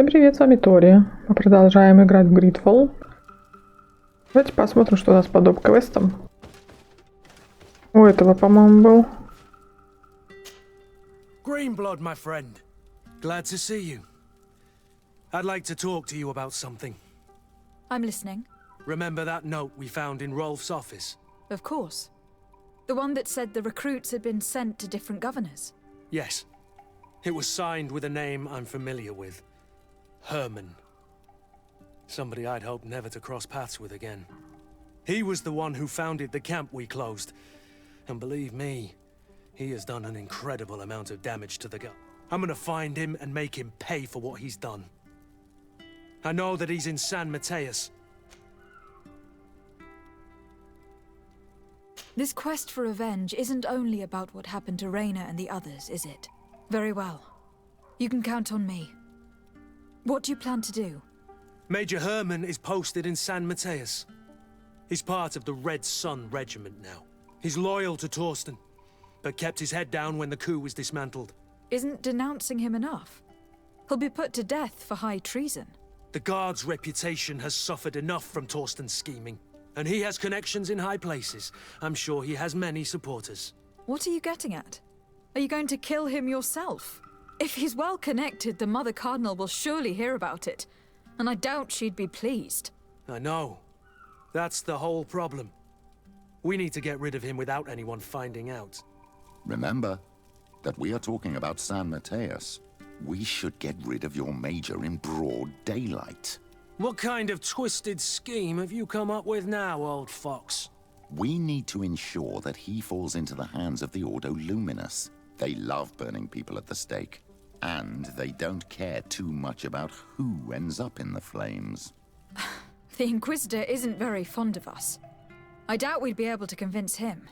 Всем привет, с вами Тори. Мы продолжаем играть в GreedFall. Давайте посмотрим, что у нас по доп-квестам. У этого, по-моему, был. Greenblood, my friend. Glad to see you. I'd like to talk to you about something. I'm listening. Remember that note we found in Rolf's office? Of course. The one that said the recruits had been sent to different governors. Yes. It was signed with a name I'm familiar with. Herman. Somebody I'd hoped never to cross paths with again. He was the one who founded the camp we closed. And believe me, he has done an incredible amount of damage to the guy. I'm gonna find him and make him pay for what he's done. I know that he's in San Mateus. This quest for revenge isn't only about what happened to Reyna and the others, is it? Very well. You can count on me. What do you plan to do? Major Herman is posted in San Mateus. He's part of the Red Sun Regiment now. He's loyal to Torsten, but kept his head down when the coup was dismantled. Isn't denouncing him enough? He'll be put to death for high treason. The Guard's reputation has suffered enough from Torsten's scheming. And he has connections in high places. I'm sure he has many supporters. What are you getting at? Are you going to kill him yourself? If he's well connected, the Mother Cardinal will surely hear about it. And I doubt she'd be pleased. I know. That's the whole problem. We need to get rid of him without anyone finding out. Remember that we are talking about San Mateus. We should get rid of your major in broad daylight. What kind of twisted scheme have you come up with now, old fox? We need to ensure that he falls into the hands of the Ordo Luminous. They love burning people at the stake. And they don't care too much about who ends up in the flames. The Inquisitor isn't very fond of us. I doubt we'd be able to convince him.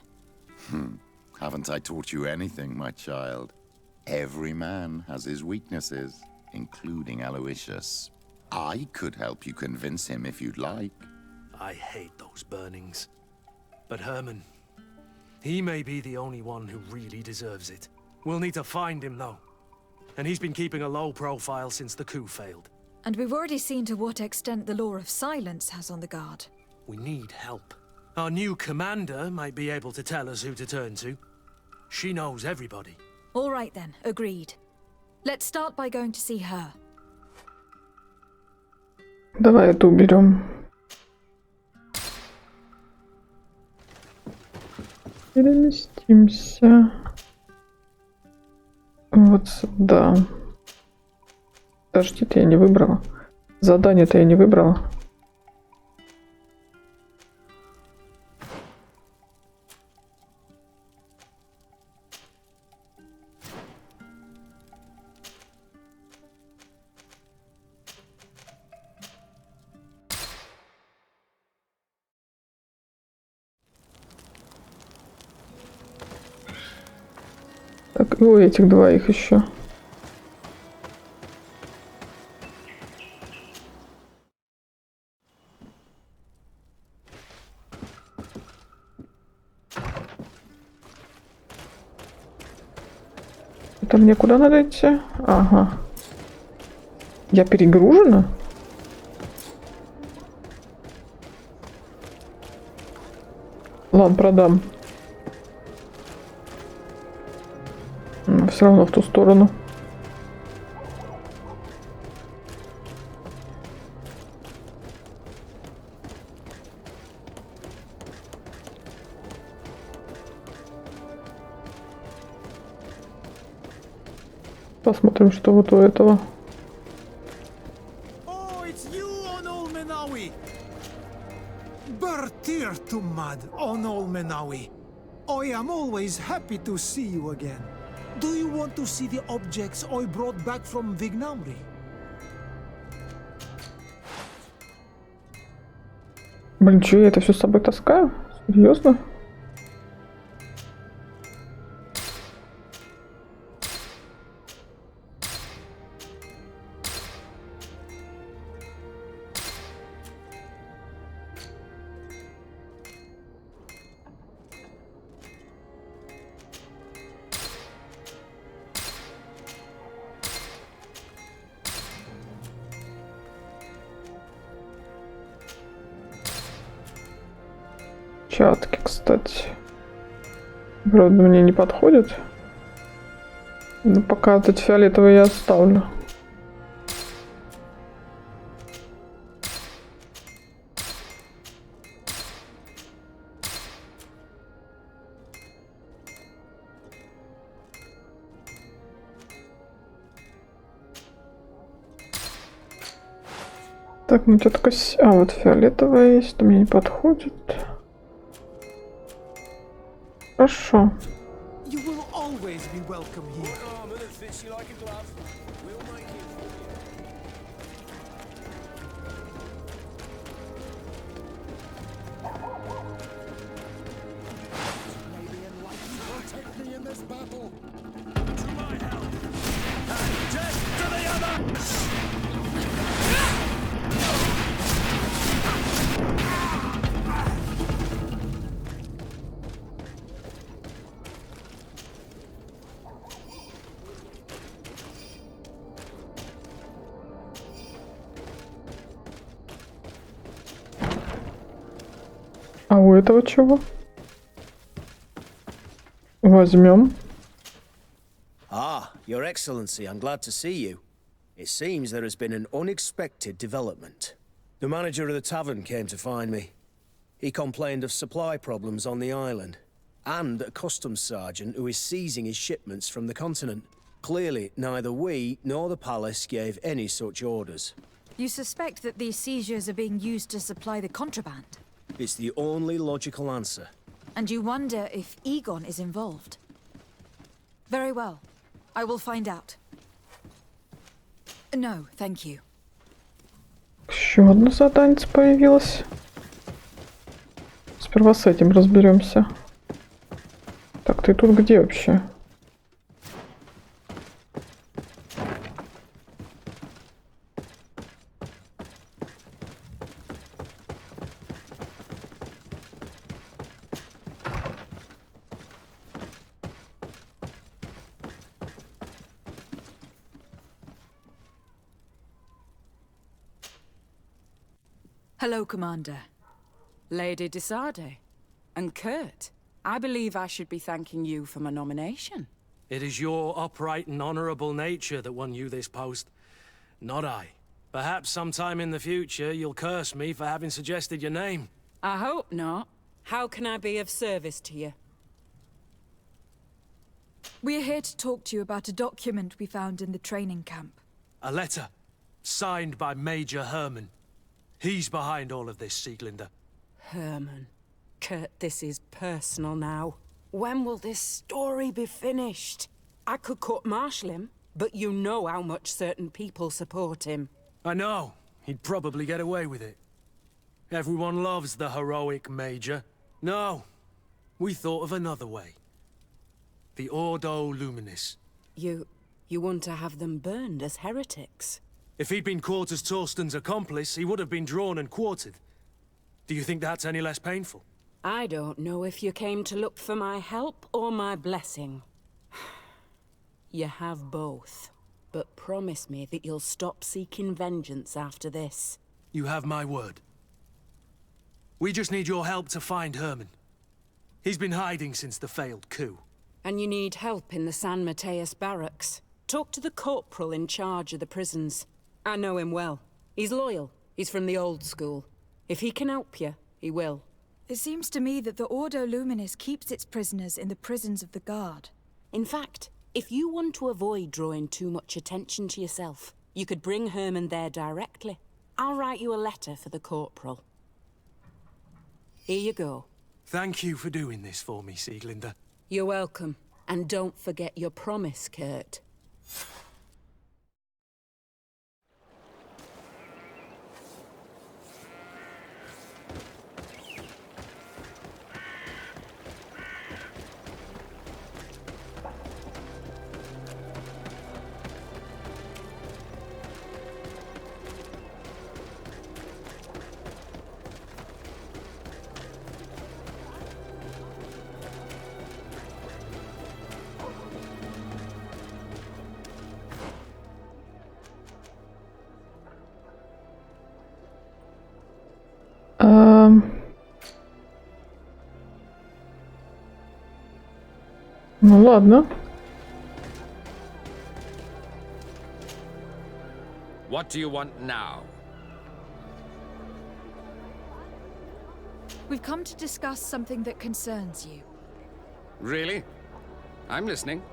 Haven't I taught you anything, my child? Every man has his weaknesses, including Aloysius. I could help you convince him if you'd like. I hate those burnings. But Herman, he may be the only one who really deserves it. We'll need to find him, though. And he's been keeping a low profile since the coup failed. And we've already seen to what extent the law of silence has on the Guard. We need help. Our new commander might be able to tell us who to turn to. She knows everybody. All right then, agreed. Let's start by going to see her. Давай это уберем. Переместимся. Вот сюда. Подожди-то, я не выбрала. Задание-то я не выбрала. Так, и у этих двоих еще. Это мне куда надо идти? Ага. Я перегружена? Ладно, продам. Все равно в ту сторону. Посмотрим, что вот у этого. Oh, it's you, Onol Menawi! Bertir to mad, Onol Menawi. I am always happy to see you again. Do you want to see the objects I brought back from Vignauri? Блин, что я это все с собой таскаю? Серьезно? перчатки, кстати. Вроде мне не подходит. Но пока этот фиолетовый я оставлю. Так, ну что такое... А, вот фиолетовая есть, но мне не подходит. Хорошо. You will always be welcome here. А у этого чего? Возьмем. Ah, Your Excellency, I'm glad to see you. It seems there has been an unexpected development. The manager of the tavern came to find me. He complained of supply problems on the island, and a customs sergeant who is seizing his shipments from the continent. Clearly, neither we nor the palace gave any such orders. You suspect that these seizures are being used to supply the contraband? It's the only logical answer. And you wonder if Egon is involved? Very well. I will find out. No, thank you. Еще одно задание появилось. Сперва с этим разберемся. Так, ты тут где вообще? Hello, Commander. Lady Desarde. And Kurt. I believe I should be thanking you for my nomination. It is your upright and honorable nature that won you this post, not I. Perhaps sometime in the future you'll curse me for having suggested your name. I hope not. How can I be of service to you? We're here to talk to you about a document we found in the training camp. A letter, signed by Major Herman. He's behind all of this, Sieglinde. Herman. Kurt, this is personal now. When will this story be finished? I could court-martial him, but you know how much certain people support him. I know. He'd probably get away with it. Everyone loves the heroic Major. No, we thought of another way. The Ordo Luminis. You want to have them burned as heretics? If he'd been caught as Torsten's accomplice, he would have been drawn and quartered. Do you think that's any less painful? I don't know if you came to look for my help or my blessing. You have both. But promise me that you'll stop seeking vengeance after this. You have my word. We just need your help to find Herman. He's been hiding since the failed coup. And you need help in the San Mateus barracks. Talk to the corporal in charge of the prisons. I know him well. He's loyal. He's from the old school. If he can help you, he will. It seems to me that the Ordo Luminis keeps its prisoners in the prisons of the Guard. In fact, if you want to avoid drawing too much attention to yourself, you could bring Herman there directly. I'll write you a letter for the corporal. Here you go. Thank you for doing this for me, Sieglinde. You're welcome. And don't forget your promise, Kurt. Ну ладно. What do you want now? We've come to discuss something that concerns you. Really? I'm listening.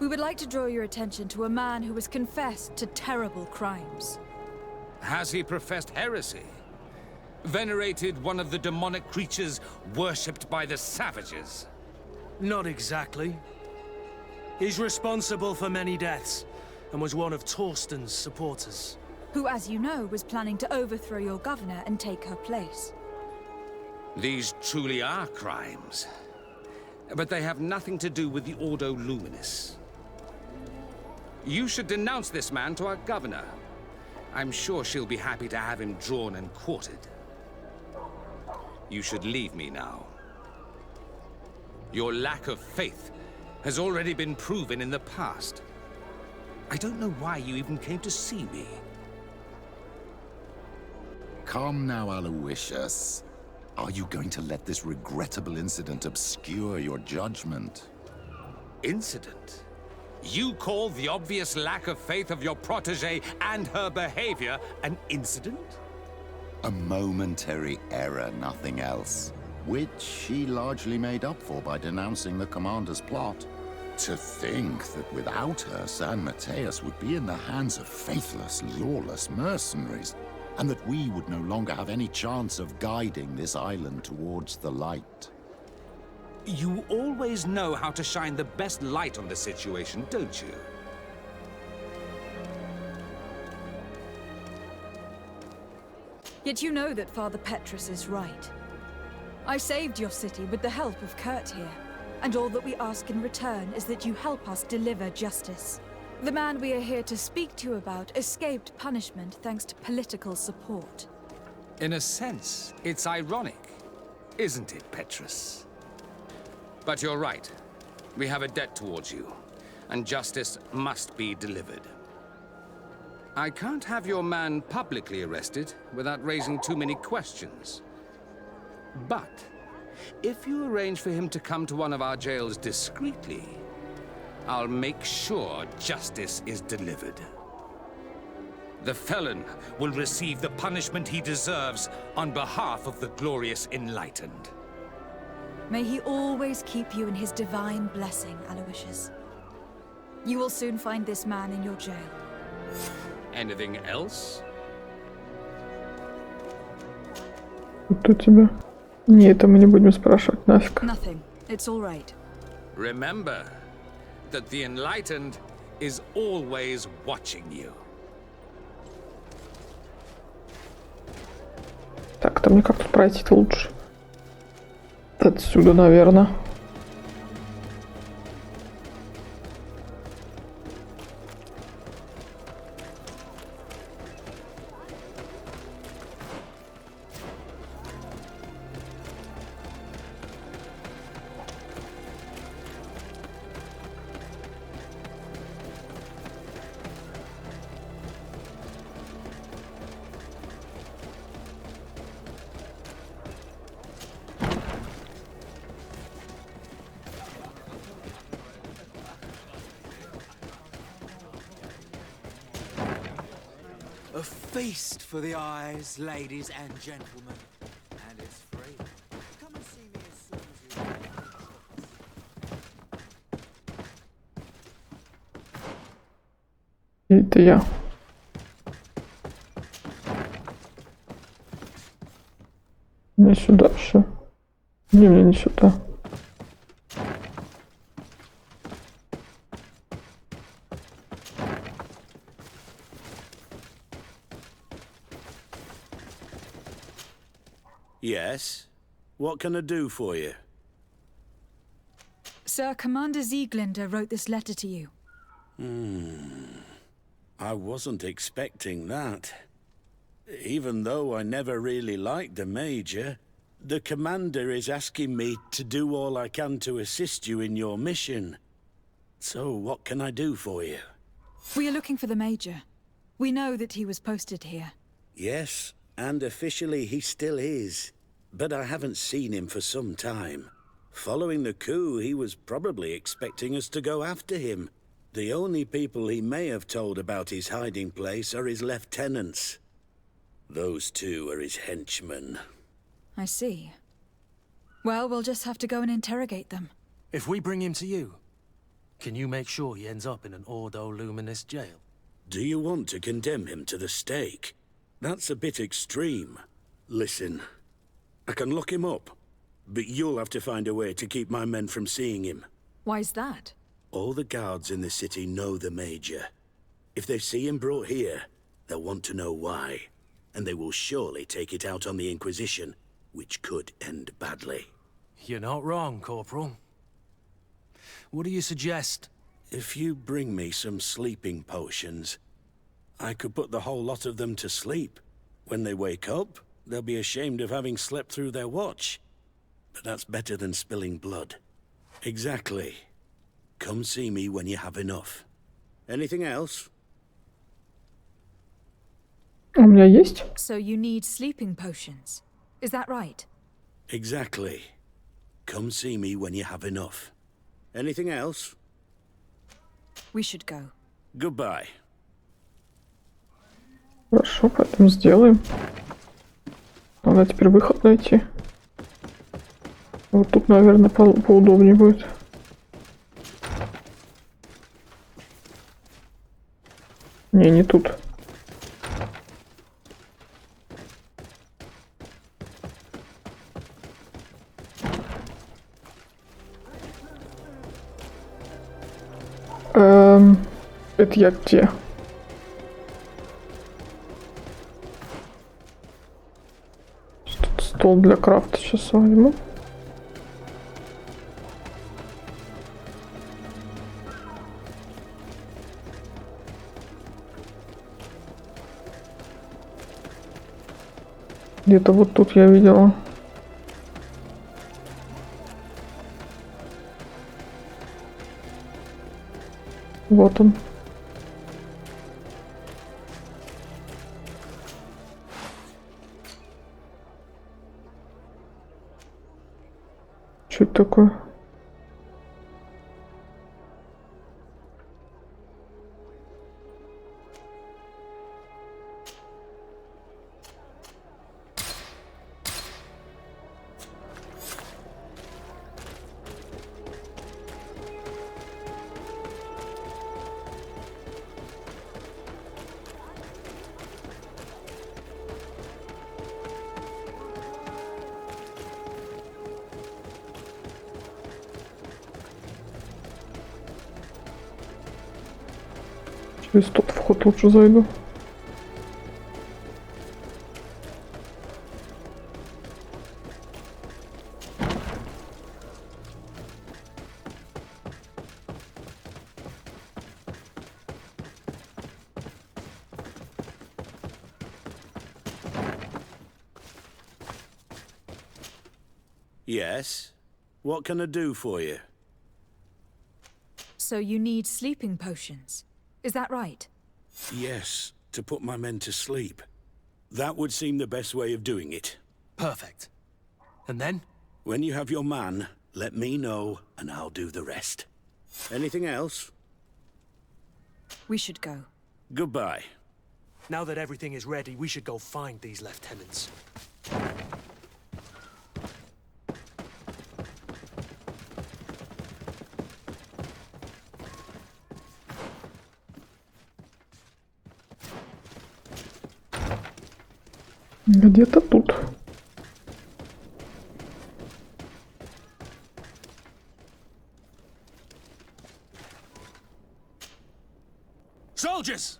We would like to draw your attention to a man who has confessed to terrible crimes. Has he professed heresy? Venerated one of the demonic creatures worshipped by the savages? Not exactly. He's responsible for many deaths, and was one of Torsten's supporters. Who, as you know, was planning to overthrow your governor and take her place. These truly are crimes. But they have nothing to do with the Ordo Luminis. You should denounce this man to our governor. I'm sure she'll be happy to have him drawn and quartered. You should leave me now. Your lack of faith has already been proven in the past. I don't know why you even came to see me. Come now, Aloysius. Are you going to let this regrettable incident obscure your judgment? Incident? You call the obvious lack of faith of your protégé and her behavior an incident? A momentary error, nothing else. Which she largely made up for by denouncing the commander's plot. To think that without her, San Mateus would be in the hands of faithless, lawless mercenaries, and that we would no longer have any chance of guiding this island towards the light. You always know how to shine the best light on the situation, don't you? Yet you know that Father Petrus is right. I saved your city with the help of Kurt here, and all that we ask in return is that you help us deliver justice. The man we are here to speak to you about escaped punishment thanks to political support. In a sense, it's ironic, isn't it, Petrus? But you're right. We have a debt towards you, and justice must be delivered. I can't have your man publicly arrested without raising too many questions. But if you arrange for him to come to one of our jails discreetly, I'll make sure justice is delivered. The felon will receive the punishment he deserves on behalf of the glorious Enlightened. May he always keep you in his divine blessing, Aloysius. You will soon find this man in your jail. Anything else? Тут у тебя. Не, это мы не будем спрашивать, нафиг. Nothing. It's all right. Remember that the Enlightened is always watching you. Так, там мне как-то пройти-то лучше. Отсюда, наверное. A feast for the eyes, ladies and gentlemen. And it's free. Come and see me as soon as you Это я. Не сюда все. Не, мне не сюда. Yes? What can I do for you? Sir, Commander Sieglinder wrote this letter to you. I wasn't expecting that. Even though I never really liked the Major, the Commander is asking me to do all I can to assist you in your mission. So what can I do for you? We are looking for the Major. We know that he was posted here. Yes, and officially he still is. But I haven't seen him for some time. Following the coup, he was probably expecting us to go after him. The only people he may have told about his hiding place are his lieutenants. Those two are his henchmen. I see. Well, we'll just have to go and interrogate them. If we bring him to you, can you make sure he ends up in an Ordo Luminous jail? Do you want to condemn him to the stake? That's a bit extreme. Listen, I can lock him up, but you'll have to find a way to keep my men from seeing him. Why's that? All the guards in the city know the Major. If they see him brought here, they'll want to know why. And they will surely take it out on the Inquisition, which could end badly. You're not wrong, Corporal. What do you suggest? If you bring me some sleeping potions, I could put the whole lot of them to sleep. When they wake up, they'll be ashamed of having slept through their watch. But that's better than spilling blood. Exactly. Come see me when you have enough. Anything else? У меня есть. So you need sleeping potions. Is that right? Exactly. Come see me when you have enough. Anything else? We should go. Goodbye. Хорошо, поэтому сделаем. Надо теперь выход найти. Вот тут, наверное, поудобнее будет. Не тут. Это я где? Тут стол для крафта сейчас возьму. Где-то вот тут я видела. Вот он. Что это такое? Через тот вход лучше зайду. Yes? What can I do for you? So you need sleeping potions. Is that right? Yes, to put my men to sleep. That would seem the best way of doing it. Perfect. And then? When you have your man, let me know and I'll do the rest. Anything else? We should go. Goodbye. Now that everything is ready, we should go find these lieutenants. Где-то тут. Soldiers!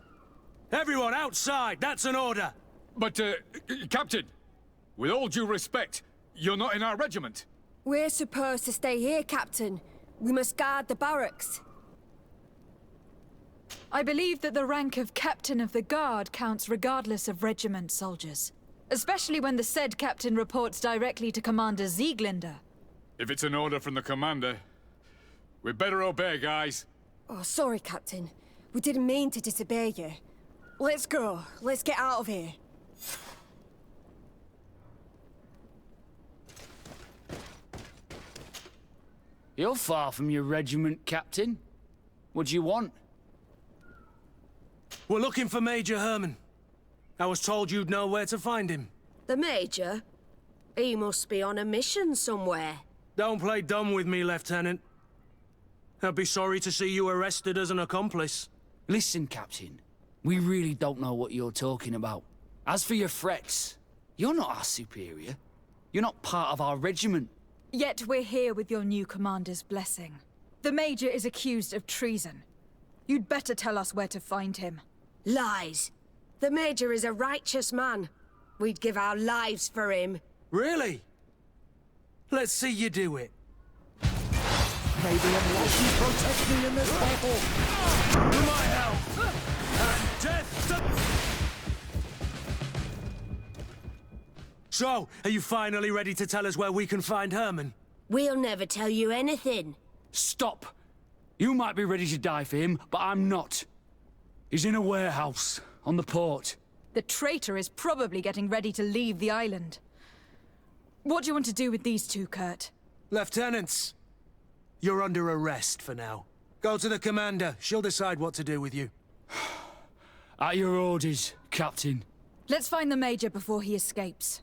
Everyone outside! That's an order! But, Captain, with all due respect, you're not in our regiment. We're supposed to stay here, Captain. We must guard the barracks. I believe that the rank of Captain of the Guard counts regardless of regiment, soldiers. Especially when the said captain reports directly to Commander Sieglinder. If it's an order from the commander, we'd better obey, guys. Oh, sorry, Captain. We didn't mean to disobey you. Let's go. Let's get out of here. You're far from your regiment, Captain. What do you want? We're looking for Major Herman. I was told you'd know where to find him. The Major? He must be on a mission somewhere. Don't play dumb with me, Lieutenant. I'd be sorry to see you arrested as an accomplice. Listen, Captain. We really don't know what you're talking about. As for your threats, you're not our superior. You're not part of our regiment. Yet we're here with your new commander's blessing. The Major is accused of treason. You'd better tell us where to find him. Lies. The Major is a righteous man. We'd give our lives for him. Really? Let's see you do it. May the Almighty protect me in this battle. To my help! And death to... So, are you finally ready to tell us where we can find Herman? We'll never tell you anything. Stop! You might be ready to die for him, but I'm not. He's in a warehouse, on the port. The traitor is probably getting ready to leave the island. What do you want to do with these two, Kurt? Lieutenants, you're under arrest for now. Go to the commander. She'll decide what to do with you. At your orders, Captain. Let's find the Major before he escapes.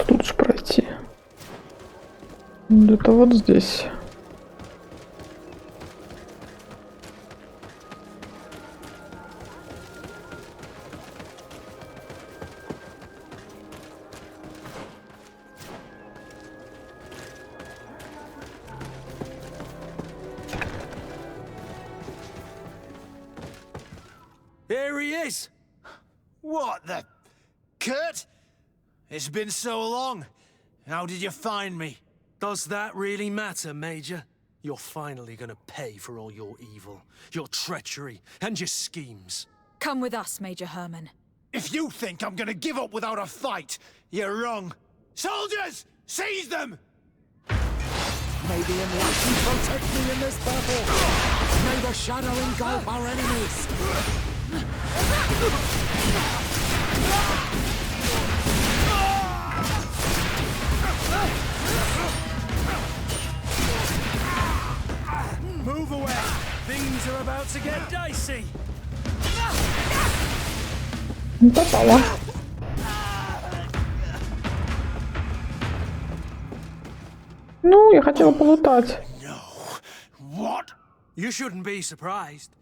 Тут же пройти. Где-то вот здесь. Here he is! What the... Kurt? It's been so long. How did you find me? Does that really matter, Major? You're finally gonna pay for all your evil, your treachery, and your schemes. Come with us, Major Herman. If you think I'm gonna give up without a fight, you're wrong. Soldiers! Seize them! May the Almighty protect me in this battle. May the shadow engulf our enemies. Move away! Things are about to get dicey! Попала. Ну, я хотела полутать. What? You shouldn't be surprised.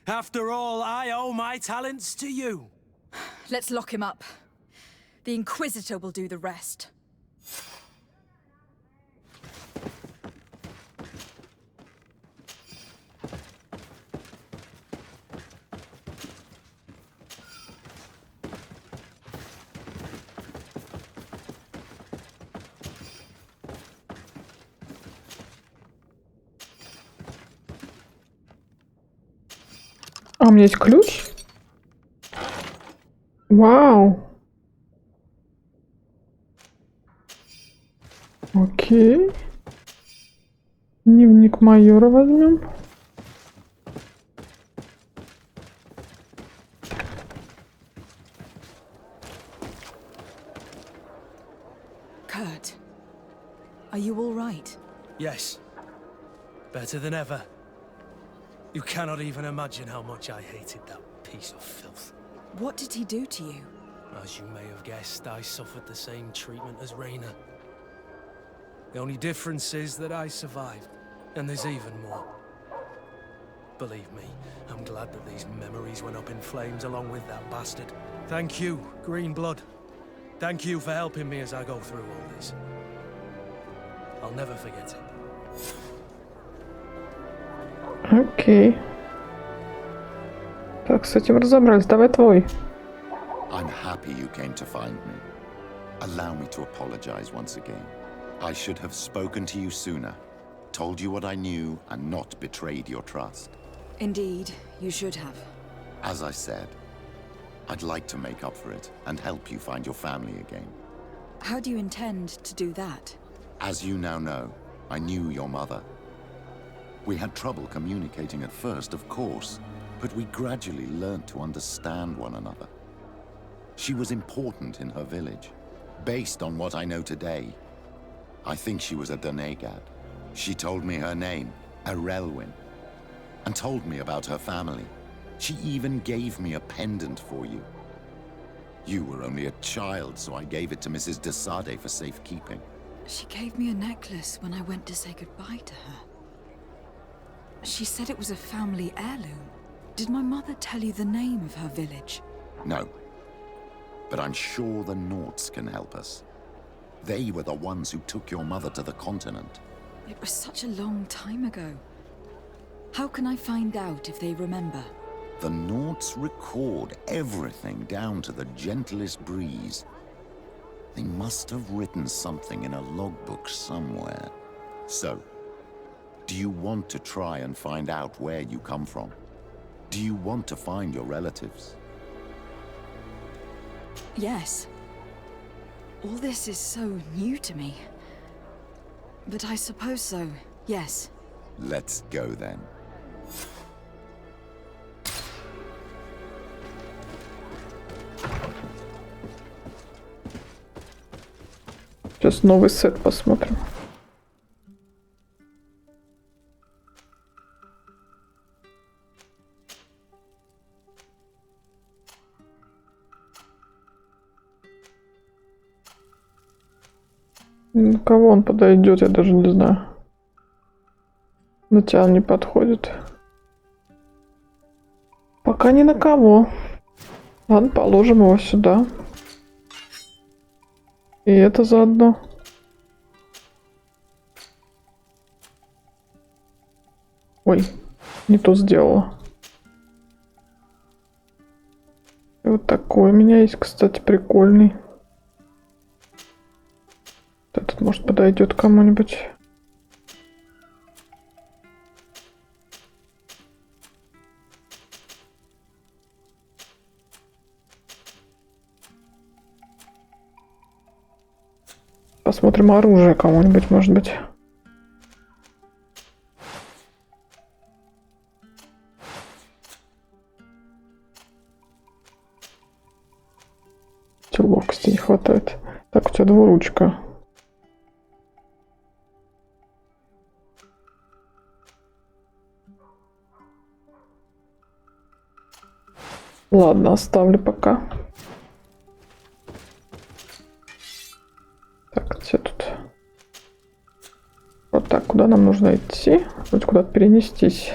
After all, I owe my talents to you. Let's lock him up. The Inquisitor will do the rest. А у меня есть ключ? Вау. Окей. Дневник майора возьмем. Kurt, are you all right? Yes. Better than ever. You cannot even imagine how much I hated that piece of filth. What did he do to you? As you may have guessed, I suffered the same treatment as Raina. The only difference is that I survived, and there's even more. Believe me, I'm glad that these memories went up in flames along with that bastard. Thank you, Green Blood. Thank you for helping me as I go through all this. I'll never forget it. Окей. Так, с этим разобрались. Давай твой. I'm happy you came to find me. Allow me to apologize once again. I should have spoken to you sooner, told you what I knew, and not betrayed your trust. Indeed, you should have. As I said, I'd like to make up for it and help you find your family again. How do you intend to do that? As you now know, I knew your mother. We had trouble communicating at first, of course, but we gradually learned to understand one another. She was important in her village. Based on what I know today, I think she was a Donegad. She told me her name, Arelwyn, and told me about her family. She even gave me a pendant for you. You were only a child, so I gave it to Mrs. de Sade for safekeeping. She gave me a necklace when I went to say goodbye to her. She said it was a family heirloom. Did my mother tell you the name of her village? No. But I'm sure the Norts can help us. They were the ones who took your mother to the continent. It was such a long time ago. How can I find out if they remember? The Norts record everything down to the gentlest breeze. They must have written something in a logbook somewhere. So, do you want to try and find out where you come from? Do you want to find your relatives? Yes. All this is so new to me. But I suppose so, yes. Let's go then. Сейчас новый сет посмотрим. На кого он подойдет, я даже не знаю. На тебя он не подходит. Пока ни на кого. Ладно, положим его сюда. И это заодно. Ой, не то сделала. И вот такой у меня есть, кстати, прикольный. Этот, может, подойдет кому-нибудь. Посмотрим оружие кому-нибудь, может быть. Ловкости не хватает. Так, у тебя двуручка. Ладно, оставлю пока. Так, где тут? Вот так, куда нам нужно идти? Вроде куда-то перенестись.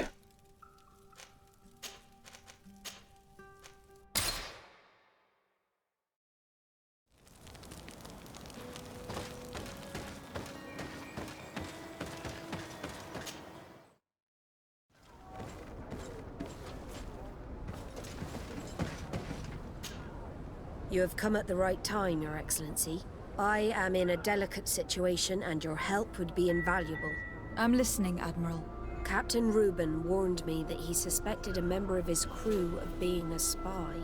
You have come at the right time, Your Excellency. I am in a delicate situation and your help would be invaluable. I'm listening, Admiral. Captain Reuben warned me that he suspected a member of his crew of being a spy.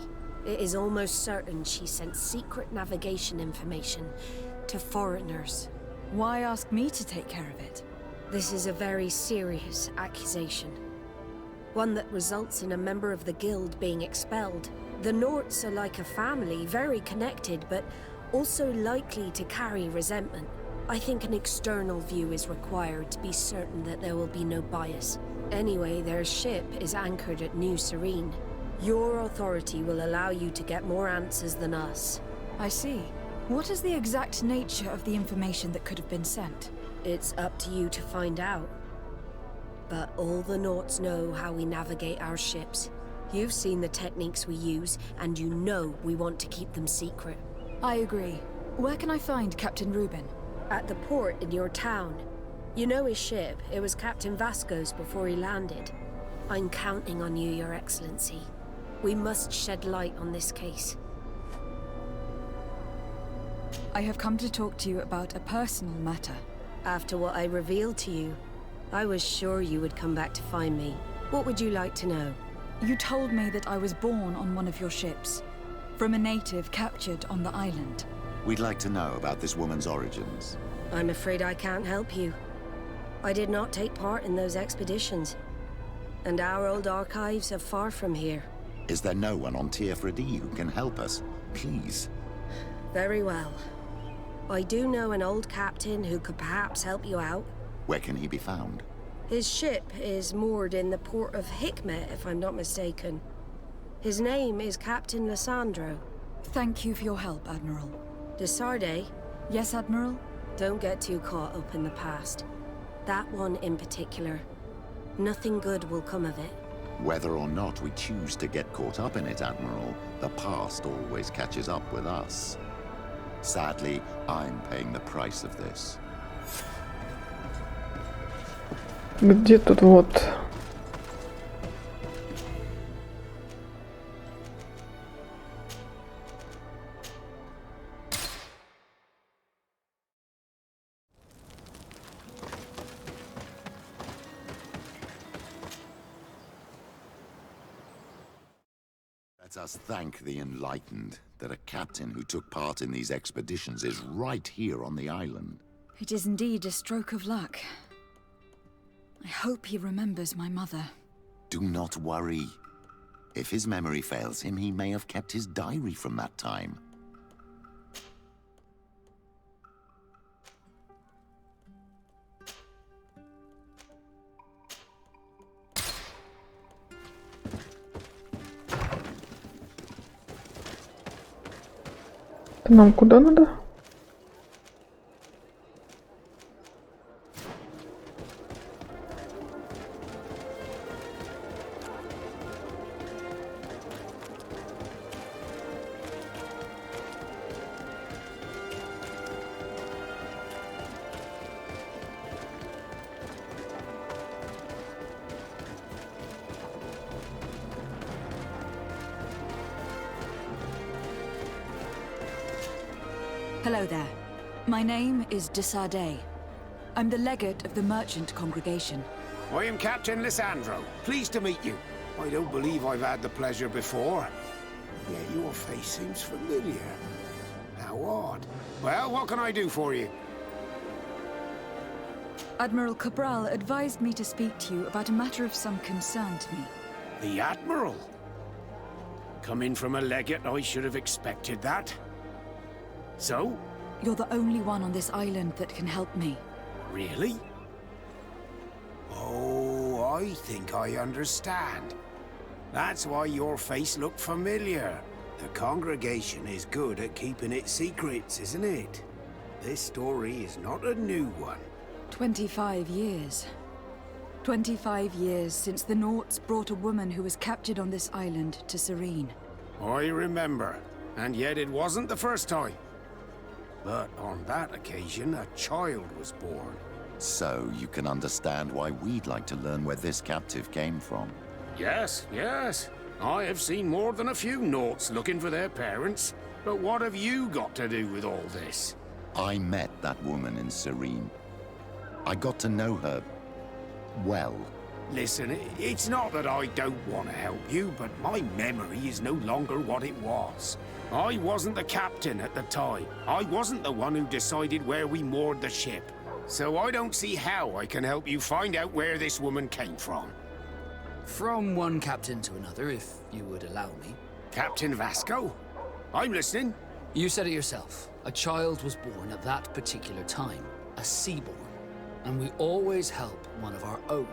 It is almost certain she sent secret navigation information to foreigners. Why ask me to take care of it? This is a very serious accusation. One that results in a member of the guild being expelled. The Norts are like a family, very connected, but also likely to carry resentment. I think an external view is required to be certain that there will be no bias. Anyway, their ship is anchored at New Serene. Your authority will allow you to get more answers than us. I see. What is the exact nature of the information that could have been sent? It's up to you to find out. But all the Norts know how we navigate our ships. You've seen the techniques we use, and you know we want to keep them secret. I agree. Where can I find Captain Reuben? At the port in your town. You know his ship. It was Captain Vasco's before he landed. I'm counting on you, Your Excellency. We must shed light on this case. I have come to talk to you about a personal matter. After what I revealed to you, I was sure you would come back to find me. What would you like to know? You told me that I was born on one of your ships, from a native captured on the island. We'd like to know about this woman's origins. I'm afraid I can't help you. I did not take part in those expeditions. And our old archives are far from here. Is there no one on Tier 3D who can help us? Please. Very well. I do know an old captain who could perhaps help you out. Where can he be found? His ship is moored in the port of Hikmet, if I'm not mistaken. His name is Captain Lissandro. Thank you for your help, Admiral. Desarde? Yes, Admiral? Don't get too caught up in the past. That one in particular. Nothing good will come of it. Whether or not we choose to get caught up in it, Admiral, the past always catches up with us. Sadly, I'm paying the price of this. Где тут вот? Let us thank the enlightened that a captain who took part in these expeditions is right here on the island. It is indeed a stroke of luck. I hope he remembers my mother. Do not worry. If his memory fails him, he may have kept his diary from that time. Нам куда надо? Hello there. My name is Desarde. I'm the legate of the merchant congregation. I am Captain Lissandro. Pleased to meet you. I don't believe I've had the pleasure before. Yet your face seems familiar. How odd. Well, what can I do for you? Admiral Cabral advised me to speak to you about a matter of some concern to me. The Admiral? Coming from a legate, I should have expected that. So? You're the only one on this island that can help me. Really? Oh, I think I understand. That's why your face looked familiar. The congregation is good at keeping its secrets, isn't it? This story is not a new one. 25 years. 25 years since the Nauts brought a woman who was captured on this island to Serene. I remember. And yet it wasn't the first time. But on that occasion, a child was born. So you can understand why we'd like to learn where this captive came from. Yes, yes. I have seen more than a few Nauts looking for their parents. But what have you got to do with all this? I met that woman in Serene. I got to know her well. Listen, it's not that I don't want to help you, but my memory is no longer what it was. I wasn't the captain at the time. I wasn't the one who decided where we moored the ship. So I don't see how I can help you find out where this woman came from. From one captain to another, if you would allow me. Captain Vasco? I'm listening. You said it yourself. A child was born at that particular time. A seaborn. And we always help one of our own.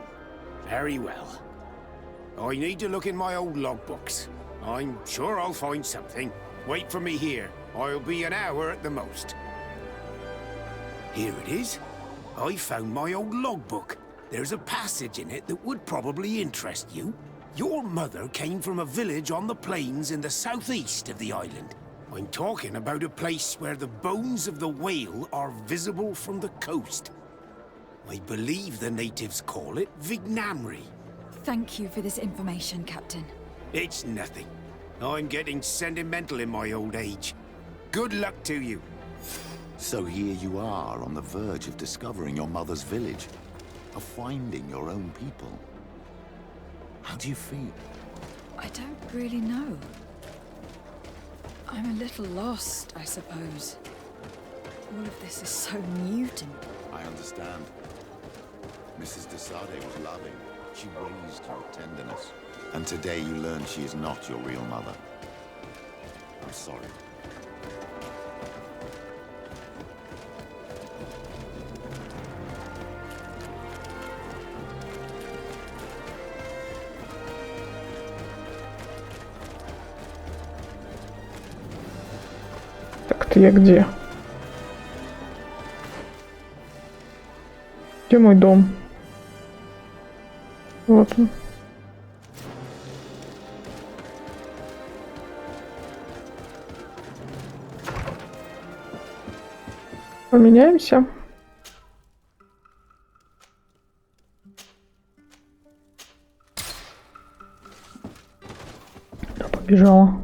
Very well. I need to look in my old logbooks. I'm sure I'll find something. Wait for me here. I'll be an hour at the most. Here it is. I found my old logbook. There's a passage in it that would probably interest you. Your mother came from a village on the plains in the southeast of the island. I'm talking about a place where the bones of the whale are visible from the coast. I believe the natives call it Vignamri. Thank you for this information, Captain. It's nothing. I'm getting sentimental in my old age. Good luck to you. So here you are on the verge of discovering your mother's village, of finding your own people. How do you feel? I don't really know. I'm a little lost, I suppose. All of this is so new to me. I understand. Mrs. de Sade was loving. She raised you with tenderness. And today you learn she is not your real mother. I'm sorry. Так ты я где? Где мой дом? Вот он. Поменяемся. Я побежала.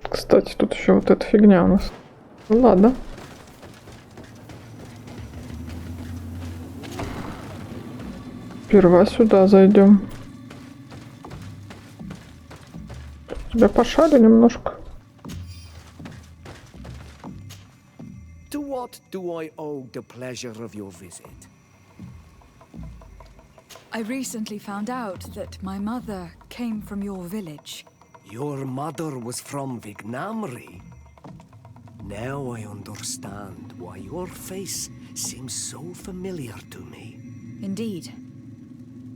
Кстати, тут еще вот эта фигня у нас. Ну ладно. Сперва сюда зайдем. Тебя пошарю немножко. To what do I owe the pleasure of your visit? I recently found out that my mother came from your village. Your mother was from Vignamri? Now I understand why your face seems so familiar to me. Indeed.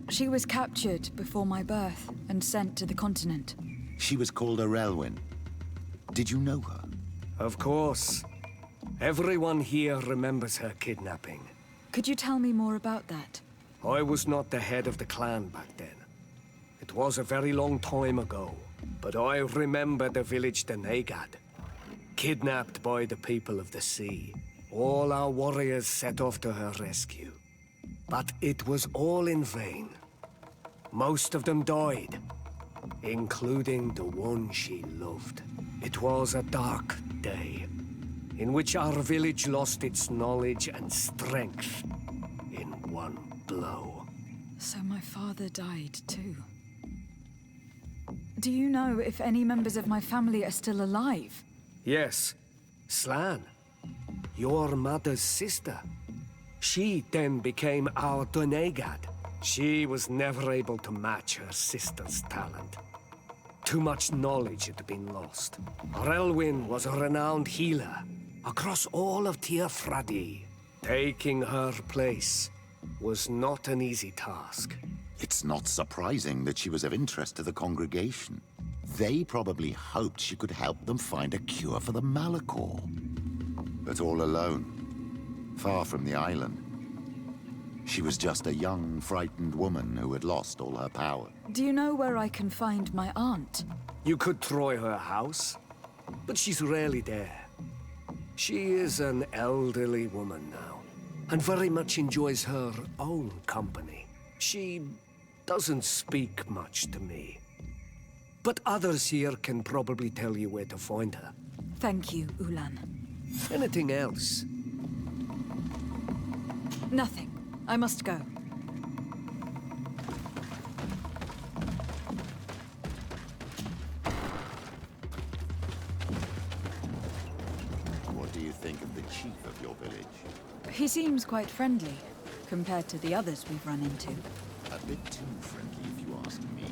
She was captured before my birth and sent to the continent. She was called Arelwyn. Did you know her? Of course. Everyone here remembers her kidnapping. Could you tell me more about that? I was not the head of the clan back then. It was a very long time ago. But I remember the village Denegad, kidnapped by the people of the sea. All our warriors set off to her rescue. But it was all in vain. Most of them died, including the one she loved. It was a dark day, in which our village lost its knowledge and strength in one blow. So my father died too. Do you know if any members of my family are still alive? Yes, Slan, your mother's sister. She then became our Donegad. She was never able to match her sister's talent. Too much knowledge had been lost. Relwyn was a renowned healer across all of Tiafradi. Taking her place was not an easy task. It's not surprising that she was of interest to the congregation. They probably hoped she could help them find a cure for the Malachor. But all alone, far from the island. She was just a young, frightened woman who had lost all her power. Do you know where I can find my aunt? You could try her house, but she's rarely there. She is an elderly woman now, and very much enjoys her own company. She doesn't speak much to me. But others here can probably tell you where to find her. Thank you, Ulan. Anything else? Nothing. I must go. What do you think of the chief of your village? He seems quite friendly, compared to the others we've run into. A bit too friendly, if you ask me.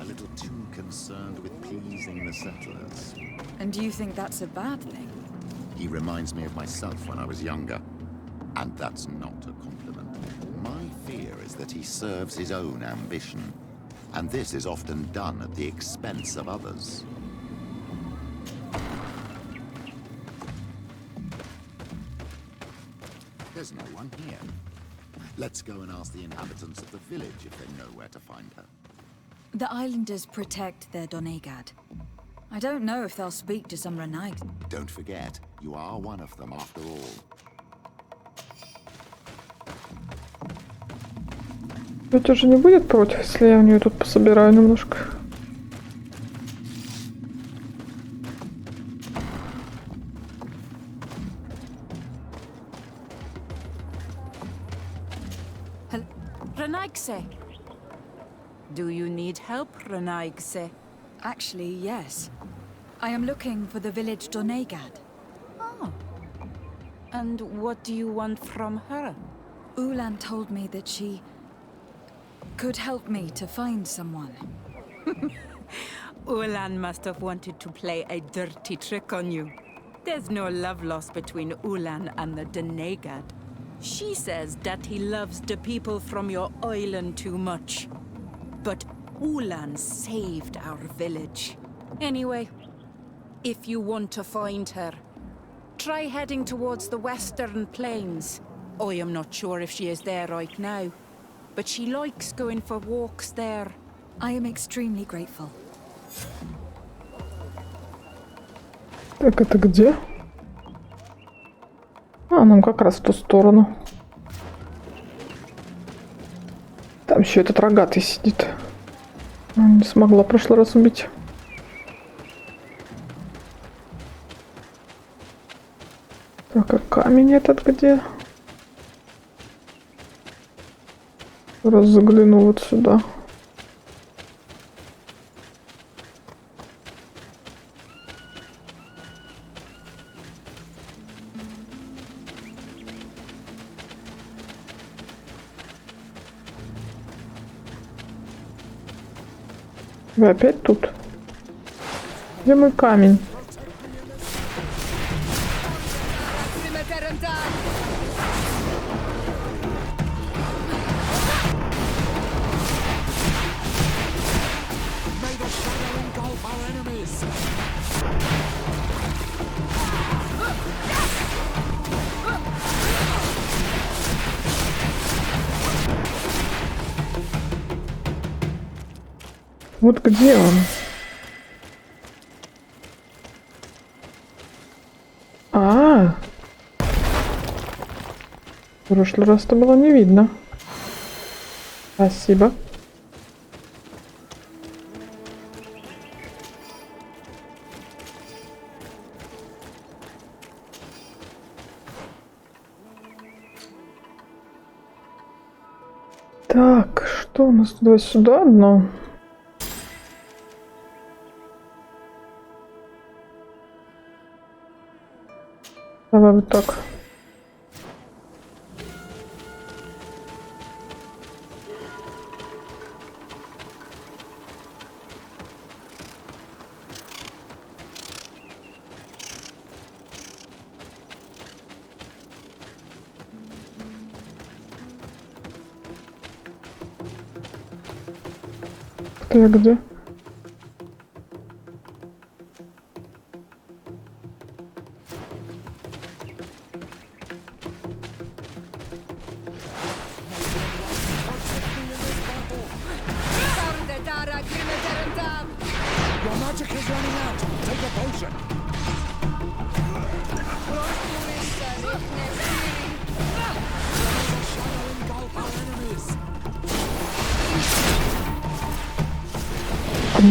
A little too concerned with pleasing the settlers. And do you think that's a bad thing? He reminds me of myself when I was younger. And that's not a compliment. My fear is that he serves his own ambition. And this is often done at the expense of others. There's no one here. Let's go and ask the inhabitants of the village if they know where to find her. The islanders protect their Donegad. I don't know if they'll speak to some Renaig. Don't forget, you are one of them after all. Тетя же не будет против, если я у нее тут пособираю немножко. Renaigse. Do you need help, Renaigse? Actually, yes. I am looking for the village Donegad. Oh. And what do you want from her? Ulan told me that she could help me to find someone. Ulan must have wanted to play a dirty trick on you. There's no love lost between Ulan and the Donegad. She says that he loves the people from your island too much. But Ulan saved our village. Anyway, if you want to find her, try heading towards the western plains. I am not sure if she is there right now, but she likes going for walks there. I am extremely grateful. Так, это где? А, нам как раз в ту сторону. Там еще этот рогатый сидит. Не смогла в прошлый раз убить. Так, а камень этот где? Раз загляну вот сюда. Вы опять тут? Где мой камень? Вот где он? В прошлый раз-то было не видно. Спасибо. Так, что у нас туда сюда одно? Давай вот так. Ты где?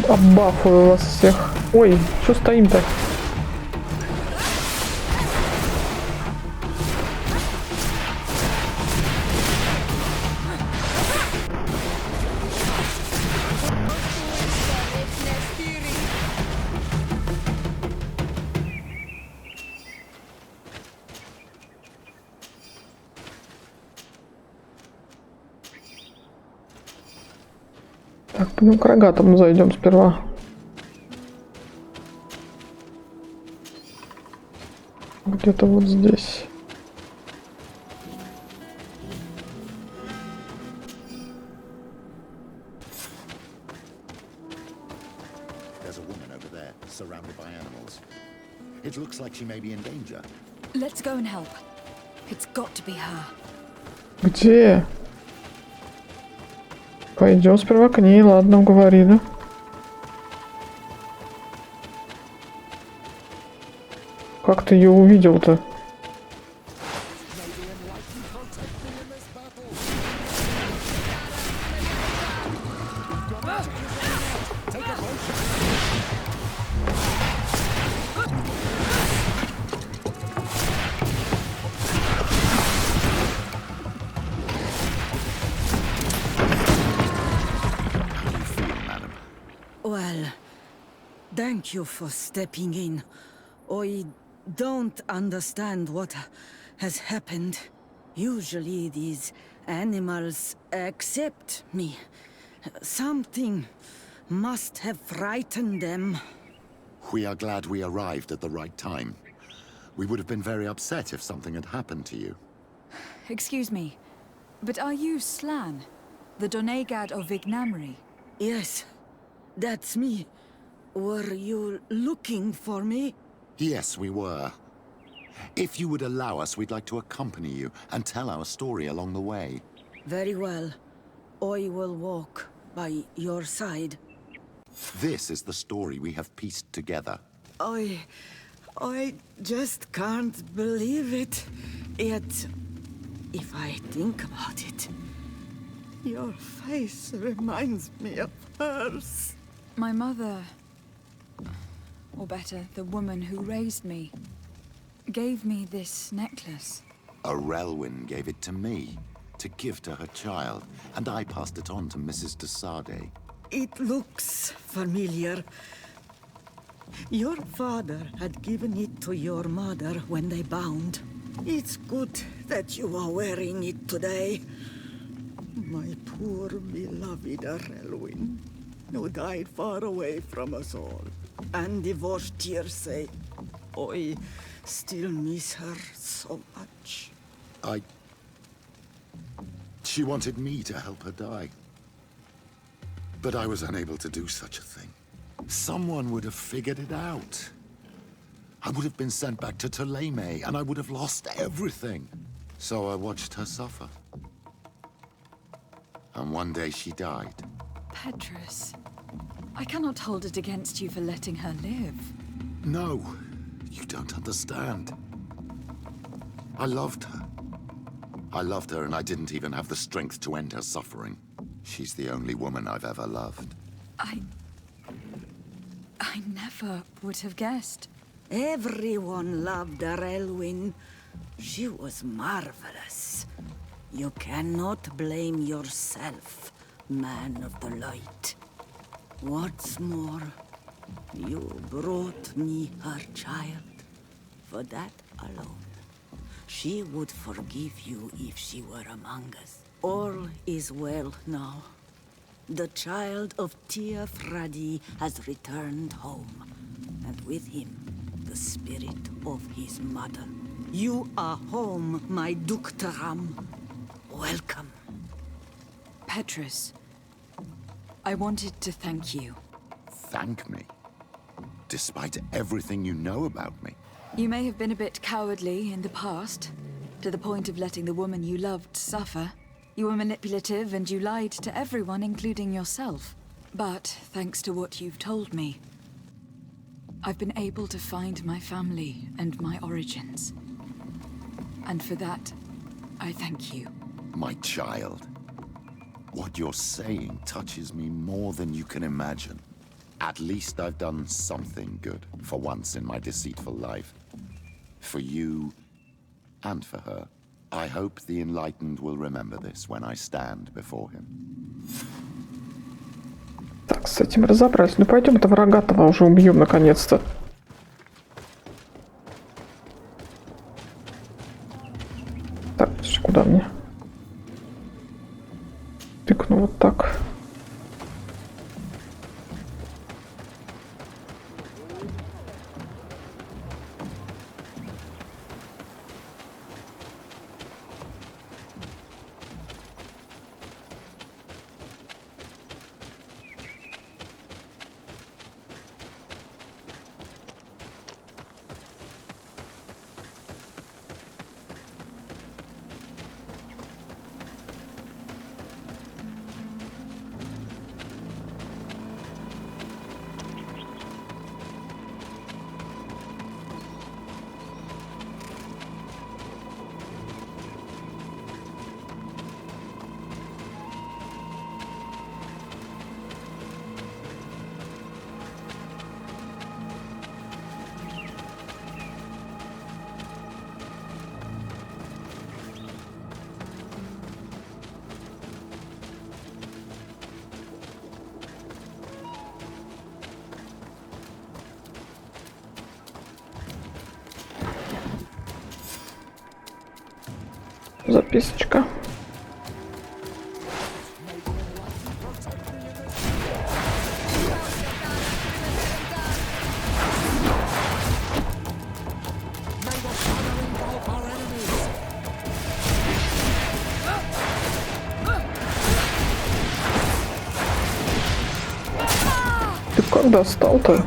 Оббафую вас всех. Ой, что стоим-то? Так, пойдем к рогатому зайдем сперва. Где-то вот здесь. There's a woman over there, surrounded by animals. It looks like she may be in danger. Let's go and help. It's got to be her. Где? Пойдем сперва к ней, ладно, уговорили. Как ты ее увидел-то? Well, thank you for stepping in. I don't understand what has happened. Usually these animals accept me. Something must have frightened them. We are glad we arrived at the right time. We would have been very upset if something had happened to you. Excuse me, but are you Slan, the Donegad of Vignamri? Yes, that's me. Were you looking for me? Yes, we were. If you would allow us, we'd like to accompany you and tell our story along the way. Very well. I will walk by your side. This is the story we have pieced together. I just can't believe it. Yet, if I think about it, your face reminds me of hers. My mother, or better, the woman who raised me, gave me this necklace. A Relwyn gave it to me, to give to her child, and I passed it on to Mrs. de Sade. It looks familiar. Your father had given it to your mother when they bound. It's good that you are wearing it today. My poor beloved Relwyn, who died far away from us all. And divorced Tirce. I still miss her so much. She wanted me to help her die. But I was unable to do such a thing. Someone would have figured it out. I would have been sent back to Ptolemy, and I would have lost everything. So I watched her suffer. And one day she died. Petrus, I cannot hold it against you for letting her live. No, you don't understand. I loved her. I loved her, and I didn't even have the strength to end her suffering. She's the only woman I've ever loved. I never would have guessed. Everyone loved Relwyn. She was marvelous. You cannot blame yourself, man of the light. What's more, you brought me her child. For that alone, she would forgive you if she were among us. All is well now. The child of Tia Fradi has returned home, and with him, the spirit of his mother. You are home, my Duktaram. Welcome. Petrus, I wanted to thank you. Thank me? Despite everything you know about me? You may have been a bit cowardly in the past, to the point of letting the woman you loved suffer. You were manipulative and you lied to everyone, including yourself. But thanks to what you've told me, I've been able to find my family and my origins. And for that, I thank you. My child. What you're saying touches me more than you can imagine. At least I've done something good for once in my deceitful life. For you and for her. I hope the enlightened will remember this when I stand before him. Так, с этим разобрались. Ну пойдем-то врага-то уже убьем наконец-то. Так, куда мне? Тыкну вот так. подписочка. Ты как достал-то?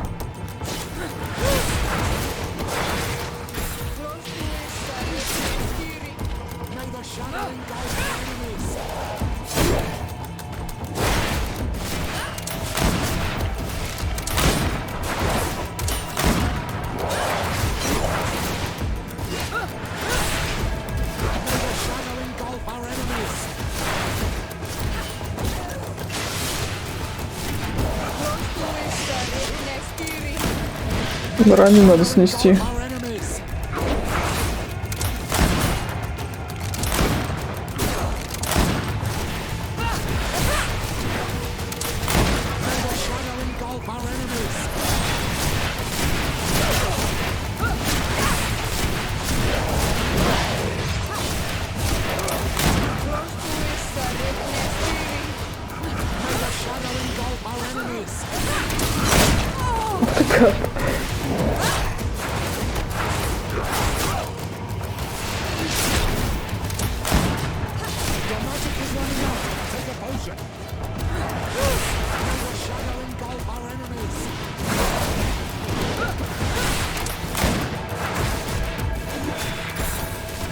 Ранее надо снести.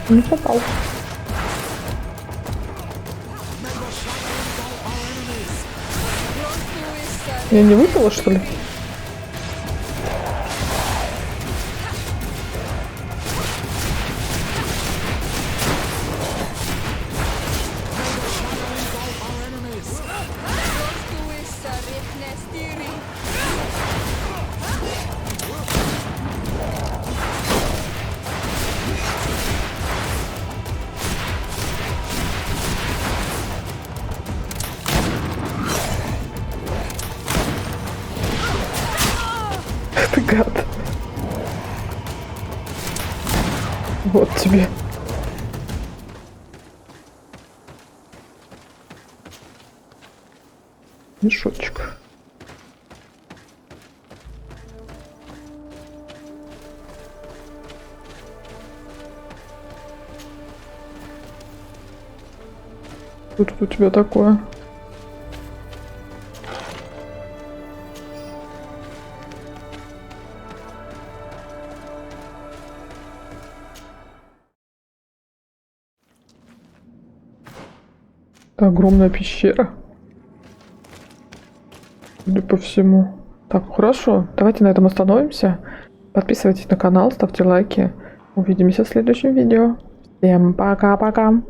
Не попал. Я не выпала, что ли? Ты гад. Вот тебе. Мешочек. Что тут у тебя такое? Это огромная пещера. Судя по всему. Так, хорошо. Давайте на этом остановимся. Подписывайтесь на канал, ставьте лайки. Увидимся в следующем видео. Всем пока-пока.